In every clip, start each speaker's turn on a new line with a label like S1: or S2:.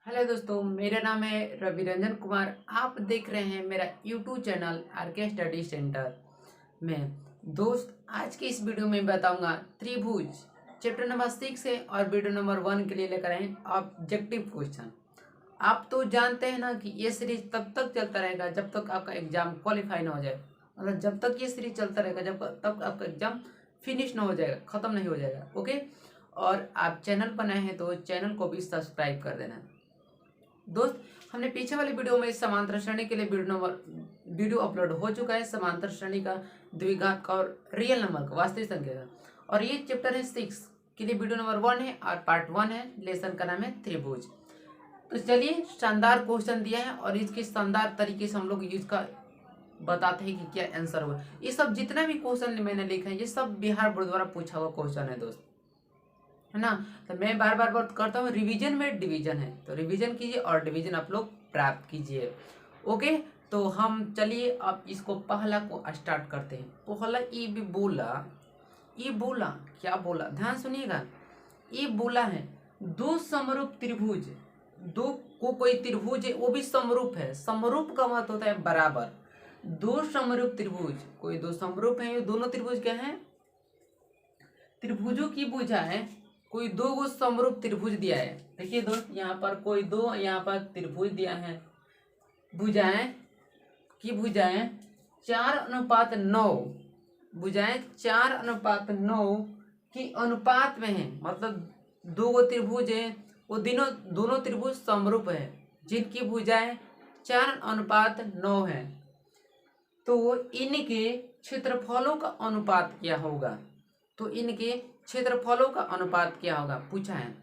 S1: Hello दोस्तों, मेरा नाम है रवि रंजन कुमार। आप देख रहे हैं मेरा YouTube channel RK study centre में। दोस्त, आज की इस वीडियो में बताऊंगा त्रिभुज चैप्टर नंबर 6 है और वीडियो नंबर 1 के लिए लेकर आए ऑब्जेक्टिव क्वेश्चन। आप तो जानते हैं ना कि ये सीरीज तब तक चलता रहेगा जब तक आपका एग्जाम क्वालिफाई ना हो जाए। मतलब जब तक ये सीरीज चलता रहेगा जब तक आपका एग्जाम फिनिश ना हो जाएगा, खत्म नहीं हो जाएगा। ओके, और आप चैनल पर नए हैं तो चैनल को भी सब्सक्राइब कर देना। दोस्त, हमने पीछे वाली वीडियो में समांतर श्रेणी के लिए वीडियो अपलोड हो चुका है। समांतर श्रेणी का, द्विघात का और रियल नंबर का, वास्तविक संख्या का। और ये चैप्टर है 6 के लिए वीडियो नंबर 1 है और पार्ट 1 है। लेसन का नाम है त्रिभुज। तो चलिए, शानदार क्वेश्चन दिया है और इसके शानदार तरीके से हम लोग इसका बताते हैं कि क्या आंसर होगा। ये सब जितना भी क्वेश्चन मैंने लिखा है ये सब बिहार बोर्ड द्वारा पूछा हुआ क्वेश्चन है दोस्त, है ना। तो मैं बार बार बात करता हूँ, रिवीजन में डिवीजन है, तो रिवीजन कीजिए और डिवीजन आप लोग प्राप्त कीजिए। ओके, तो हम चलिए अब इसको पहला को स्टार्ट करते हैं। पहला ये भी बोला, ये बोला क्या बोला, ध्यान सुनिएगा। ये बोला है दो समरूप त्रिभुज, दो को कोई त्रिभुज है वो भी समरूप है। समरूप का मतलब होता है बराबर। दो समरूप त्रिभुज, कोई दो समरूप है, ये दोनों त्रिभुज क्या है, त्रिभुजों की भुजा है। कोई दो गो समरूप त्रिभुज दिया है। देखिए दोस्त, यहाँ पर कोई दो, यहाँ पर त्रिभुज दिया है। भुजाएं की भुजाएं 4:9, भुजाएं 4:9 की अनुपात में है। मतलब दो गो त्रिभुज है, वो दोनों त्रिभुज समरूप है जिनकी भुजाएं 4:9 है। तो इनके क्षेत्रफलों का अनुपात क्या होगा, तो इनके क्षेत्रफलों का अनुपात क्या होगा पूछा है।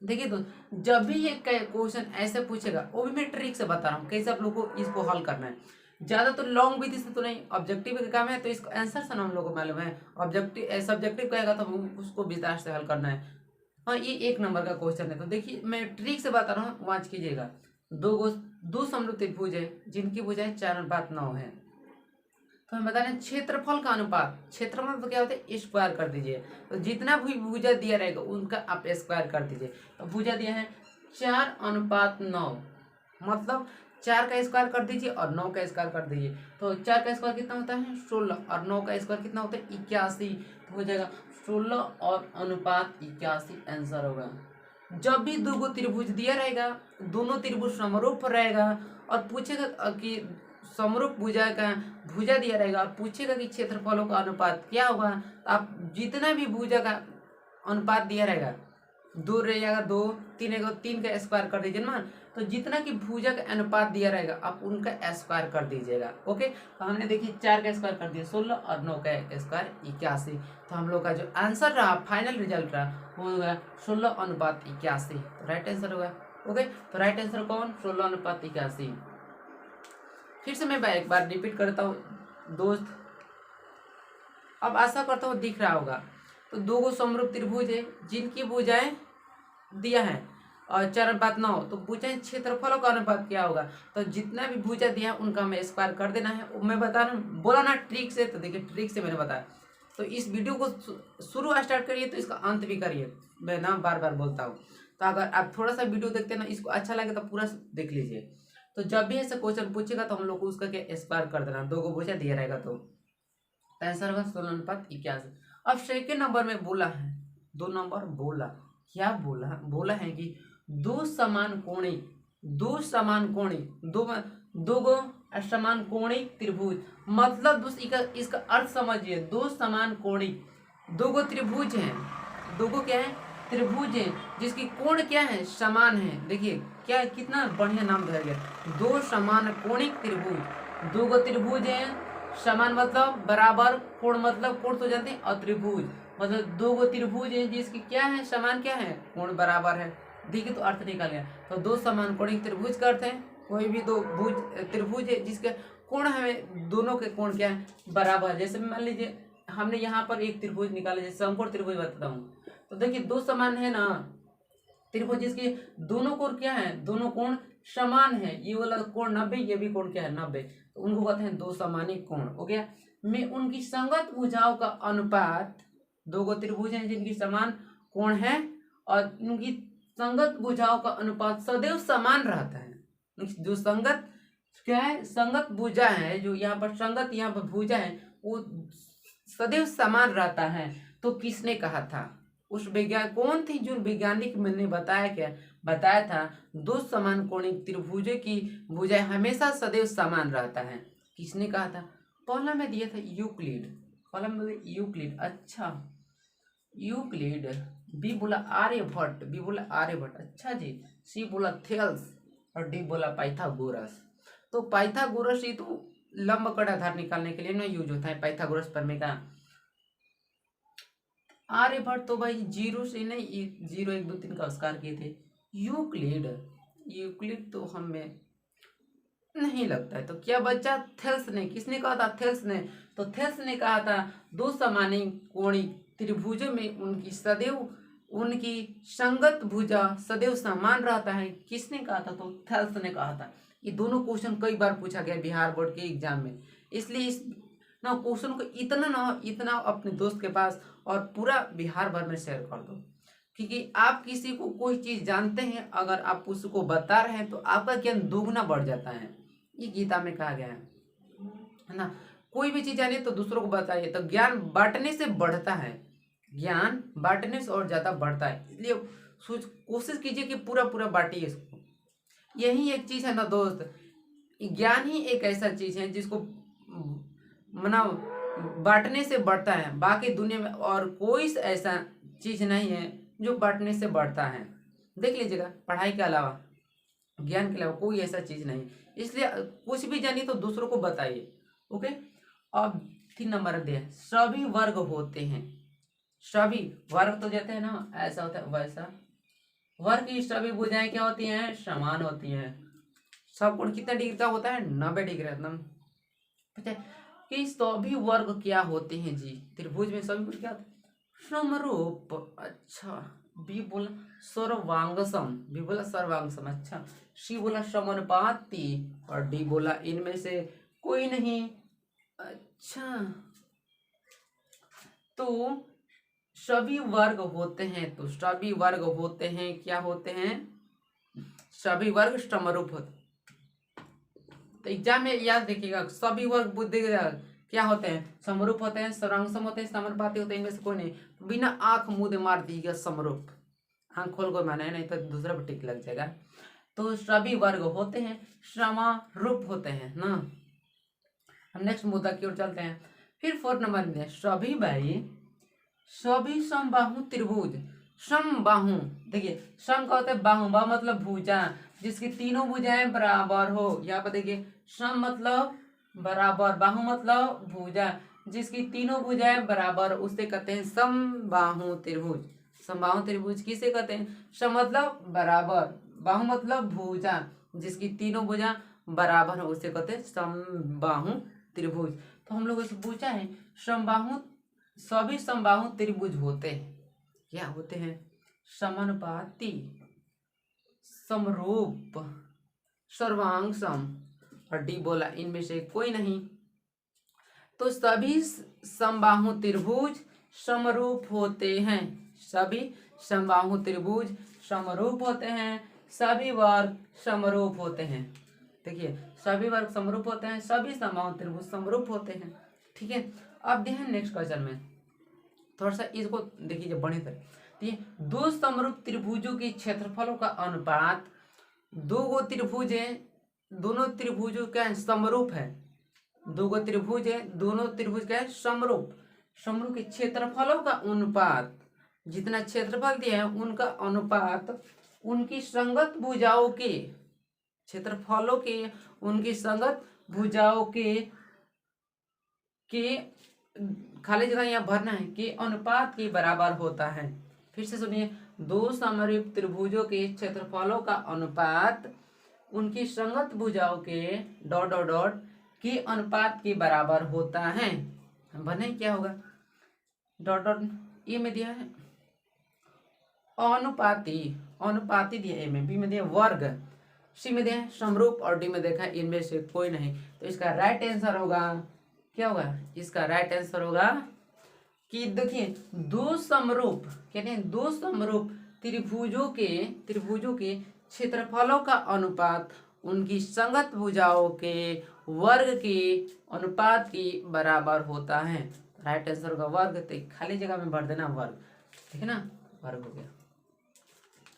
S1: देखिए दोस्त, जब भी ये क्वेश्चन ऐसे पूछेगा वो भी मैं ट्रिक से बता रहा हूँ कैसे आप लोगों को इसको हल करना है। ज्यादा तो लॉन्ग विधि से तो नहीं, ऑब्जेक्टिव का काम है तो इसको आंसर से हम लोग को मालूम है। ऑब्जेक्टिव सब्जेक्टिव कहेगा तो उसको विस्तार से हल करना है। हाँ, ये 1 नंबर का क्वेश्चन है। तो देखिए मैं ट्रिक से बता रहा हूँ, वाच कीजिएगा। दो समरूप त्रिभुज है जिनकी भुजाएं 4:9 है। तो हम बता रहे हैं क्षेत्रफल का अनुपात। क्षेत्रफल तो क्या होता है, स्क्वायर कर दीजिए। तो जितना भी भुजा दिया रहेगा उनका आप स्क्वायर कर दीजिए। तो भुजा दिया है 4:9, मतलब 4 का स्क्वायर कर दीजिए और 9 का स्क्वायर कर दीजिए। तो 4 का स्क्वायर कितना होता है 16 और 9 का स्क्वायर कितना होता है 81। तो हो जाएगा 16 और अनुपात 81 आंसर होगा। जब भी दो गो त्रिभुज दिया रहेगा, दोनों त्रिभुज समरूप रहेगा और पूछेगा कि समरूप भुजा का भुजा दिया रहेगा और पूछेगा कि क्षेत्रफलों का अनुपात क्या होगा, तो आप जितना भी भुजा का अनुपात दिया रहेगा, दो रहेगा 2, 3 रहेगा 3 का स्क्वायर कर दीजिए ना। तो जितना कि भुजा का अनुपात दिया रहेगा आप उनका स्क्वायर कर दीजिएगा। ओके, तो हमने देखिए 4 का स्क्वायर कर दिया 16 और 9 का स्क्वायर 81। तो हम लोग का जो आंसर रहा, फाइनल रिजल्ट रहा, वो होगा 16:81। तो राइट आंसर होगा। ओके, तो राइट आंसर कौन, 16:81। फिर से मैं एक बार रिपीट करता हूँ दोस्त, अब आशा करता हूँ दिख रहा होगा। तो दो गो समरूप त्रिभुज है जिनकी भुजाएं दिया है और 4:9, तो भुजाएं क्षेत्रफलों का अनुपात क्या होगा। तो जितना भी भुजा दिया है उनका हमें स्क्वायर कर देना है। मैं बता रहा हूँ, बोला ना ट्रिक से, तो देखिए ट्रिक से मैंने बताया। तो इस वीडियो को शुरू स्टार्ट करिए तो इसका अंत भी करिए, मैं ना बार बार बोलता हूँ। तो अगर आप थोड़ा सा वीडियो देखते हैं ना, इसको अच्छा लगे तो पूरा देख लीजिए। तो जब भी ऐसा क्वेश्चन पूछेगा तो हम लोग को उसका क्या स्क्वायर कर देना, दो को भुजा दिया रहेगा तो आंसर होगा 16:81। अब सेकेंड नंबर में बोला है, 2 नंबर बोला क्या बोला, बोला है कि दो समान कोणी, दो गो समान कोणिक त्रिभुज। मतलब इसका अर्थ समझिए, दो समान कोणिक, दो गो त्रिभुज हैं, दो गो क्या है त्रिभुज है जिसकी कोण क्या है समान है। देखिए क्या कितना बढ़िया नाम दिया गया, दो समान कोणिक त्रिभुज। दो गो त्रिभुज है, समान मतलब बराबर, कोण मतलब कोण तो जानते हैं, और त्रिभुज मतलब दो गो त्रिभुज है जिसकी क्या है समान, क्या है कोण बराबर है। देखिए तो अर्थ निकल गया। तो दो समान कोणिक त्रिभुज का अर्थ है कोई भी दो त्रिभुज है जिसके कोण हमें दोनों के कोण क्या है बराबर। जैसे मान लीजिए हमने यहाँ पर एक त्रिभुज निकाला, जैसे समकोण त्रिभुज बताता हूँ। तो देखिए दो समान है ना त्रिभुज जिसके दोनों कोण क्या है, दोनों कोण समान है। ये वाला कोण 90, ये भी कोण क्या है 90, तो उनको कहते हैं दो समानिक कोण। हो गया। में उनकी संगत भुजाओं का अनुपात, दो गो त्रिभुज हैं जिनकी समान कोण है और उनकी संगत भुजाओं का अनुपात सदैव समान रहता है। जो संगत क्या है, संगत भुजा है, जो यहाँ पर संगत यहाँ पर भुजा है वो सदैव समान रहता है। तो किसने कहा था? उस विज्ञान कौन थी जो वैज्ञानिक मैंने बताया था दो समान कोणिक त्रिभुजों की भुजाएं हमेशा सदैव समान रहता है। किसने कहा था? पहला में दिया था यूक्लिड, पहला में यूक्लिड। अच्छा यूक्लिड। बी बोला आर्यभट्ट, बी बोला आर्यभट्ट। अच्छा जी। सी बोला थेल्स और डी बोला पाइथागोरस। तो पाइथागोरस ये तो लंब कट आधार निकालने के लिए ना यूज होता है, पाइथागोरस प्रमेय का। आर्यभट्ट तो भाई 0 से नहीं 0 1 2 3 का आविष्कार किए थे। यूक्लिड, यूक्लिड तो हमें नहीं लगता है। तो क्या बच्चा? थेल्स ने। किसने कहा था? थेल्स ने। तो थेल्स ने कहा था दो समानी कोणिक त्रिभुजों में उनकी संगत भुजा सदैव समान रहता है। किसने कहा था? तो थेल्स ने कहा था। ये दोनों क्वेश्चन कई बार पूछा गया बिहार बोर्ड के एग्जाम में, इसलिए इस ना क्वेश्चन को इतना अपने दोस्त के पास और पूरा बिहार भर में शेयर कर दो, क्योंकि आप किसी को कोई चीज जानते हैं, अगर आप उसको बता रहे हैं तो आपका ज्ञान दोगुना बढ़ जाता है। ये गीता में कहा गया है ना। कोई भी चीज जानिए तो दूसरों को बताइए, तो ज्ञान बांटने से बढ़ता है, ज्ञान बांटने से और ज्यादा बढ़ता है। इसलिए कोशिश कीजिए कि पूरा पूरा बांटिए इसको। यही एक चीज है ना दोस्त, ज्ञान ही एक ऐसा चीज है जिसको मना बांटने से बढ़ता है। बाकी दुनिया में और कोई ऐसा चीज नहीं है जो बांटने से बढ़ता है। देख लीजिएगा, पढ़ाई के अलावा, ज्ञान के अलावा कोई ऐसा चीज नहीं। इसलिए कुछ भी जानिए तो दूसरों को बताइए। ओके। अब 3 नंबर दे, सभी वर्ग होते हैं। सभी वर्ग तो कहते हैं ना, ऐसा होता है वैसा। वर्ग की सभी भुजाएं क्या होती हैं? समान होती हैं। सब कोण कितना डिग्री का होता है? 90 डिग्री। एकदम पता है कि सभी वर्ग क्या होते हैं जी? त्रिभुज में सभी वर्ग क्या होते हैं? समरूप। अच्छा। बी बोला सर्वांगसम, बी बोला सर्वांगसम। अच्छा। सी बोला समानुपाती और डी बोला इनमें से कोई नहीं। अच्छा, तो सभी वर्ग होते हैं, तो सभी वर्ग होते हैं क्या होते हैं? सभी वर्ग समरूप होते। तो एग्जाम में याद रखिएगा, सभी वर्ग बुद्धि क्या होते हैं? समरूप होते हैं, सर्वांगसम होते हैं, समानुपाती होते हैं, इनमें से कोई नहीं। बिना आंख मुंह मार दीजिएगा समरूप, आंख खोल को माने, नहीं तो दूसरा पर टिक लग जाएगा। तो सभी वर्ग होते हैं समारूप होते हैं ना। हम नेक्स्ट मुद्दा की ओर चलते हैं। फिर 4 नंबर में सभी भाई सभी समबाहु त्रिभुज। समबाहु, देखिए सम का होता है बाहु, बाहु मतलब भुजा जिसकी तीनों भुजाएं बराबर हो। यहाँ पर देखिए सम मतलब बराबर, बाहु मतलब भुजा जिसकी तीनों भुजाएं बराबर, उससे कहते हैं समबाहु त्रिभुज। समबाहु त्रिभुज किसे कहते हैं? सम मतलब बराबर, बाहु मतलब भुजा जिसकी तीनों भुजा बराबर हो, उसे कहते हैं समबाहु त्रिभुज। तो हम लोग इसे पूछा है समबाहु, सभी समबाहु त्रिभुज होते हैं क्या होते हैं? समानुपाती, समरूप, सर्वांगसम और डी बोला इनमें से कोई नहीं। तो सभी समबाहु त्रिभुज समरूप होते हैं, सभी समबाहु त्रिभुज समरूप होते हैं, सभी वर्ग समरूप होते हैं। देखिए सभी वर्ग समरूप होते हैं, सभी समबाहु त्रिभुज समरूप होते हैं। ठीक है। अब ध्यान नेक्स्ट क्वेश्चन में थोड़ा सा इसको देखिए बड़े तरह। ठीक है, दो समरूप त्रिभुजों के क्षेत्रफलों का अनुपात, दो गो त्रिभुज है, दोनों त्रिभुजों का समरूप है। दो गो त्रिभुज है, दोनों त्रिभुज का समरूप, समरूप के क्षेत्रफलों का अनुपात, जितना क्षेत्रफल दिया है उनका अनुपात उनकी संगत भुजाओं के क्षेत्रफलों के, उनकी संगत भुजाओं के खाली जगह यहाँ भरना है, के अनुपात के बराबर होता है। फिर से सुनिए, दो समरूप त्रिभुजों के क्षेत्रफलों का अनुपात उनकी संगत भुजाओं के डॉट डॉट डॉट के अनुपात के बराबर होता है। बने क्या होगा? डॉट डॉट ए में दिया है अनुपाती, अनुपाती दिया ए में, बी में दिया वर्ग, सी में दिया समरूप और डी में देखा इनमें से कोई नहीं। तो इसका राइट आंसर होगा क्या होगा? इसका राइट आंसर होगा कि देखिए दो समरूप, कहते हैं दो समरूप त्रिभुजों के क्षेत्रफलों का अनुपात उनकी संगत भुजाओं के वर्ग के अनुपात के बराबर होता है। राइट आंसर का वर्ग, तो खाली जगह में भर देना वर्ग, ठीक है ना, वर्ग हो गया।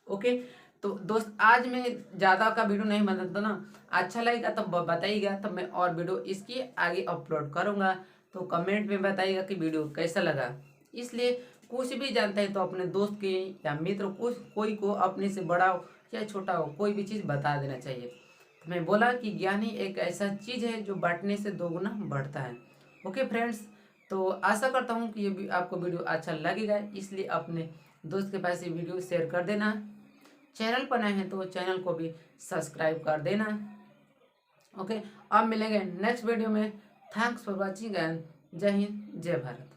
S1: ओके, तो दोस्त आज मैं ज़्यादा का वीडियो नहीं बनाता ना, अच्छा लगेगा तो बताइएगा, तो मैं और वीडियो इसकी आगे अपलोड करूँगा। तो कमेंट में बताइएगा कि वीडियो कैसा लगा। इसलिए कुछ भी जानते हैं तो अपने दोस्त के या मित्र कोई को अपने से बड़ा हो या छोटा हो, कोई भी चीज़ बता देना चाहिए। तो मैं बोला कि ज्ञान ही एक ऐसा चीज़ है जो बांटने से दोगुना बढ़ता है। ओके फ्रेंड्स, तो आशा करता हूँ कि ये भी आपको वीडियो अच्छा लगेगा, इसलिए अपने दोस्त के पास ये वीडियो शेयर कर देना। चैनल पर नए हैं तो चैनल को भी सब्सक्राइब कर देना। ओके, अब मिलेंगे नेक्स्ट वीडियो में। थैंक्स फॉर वॉचिंग एंड जय हिंद जय भारत।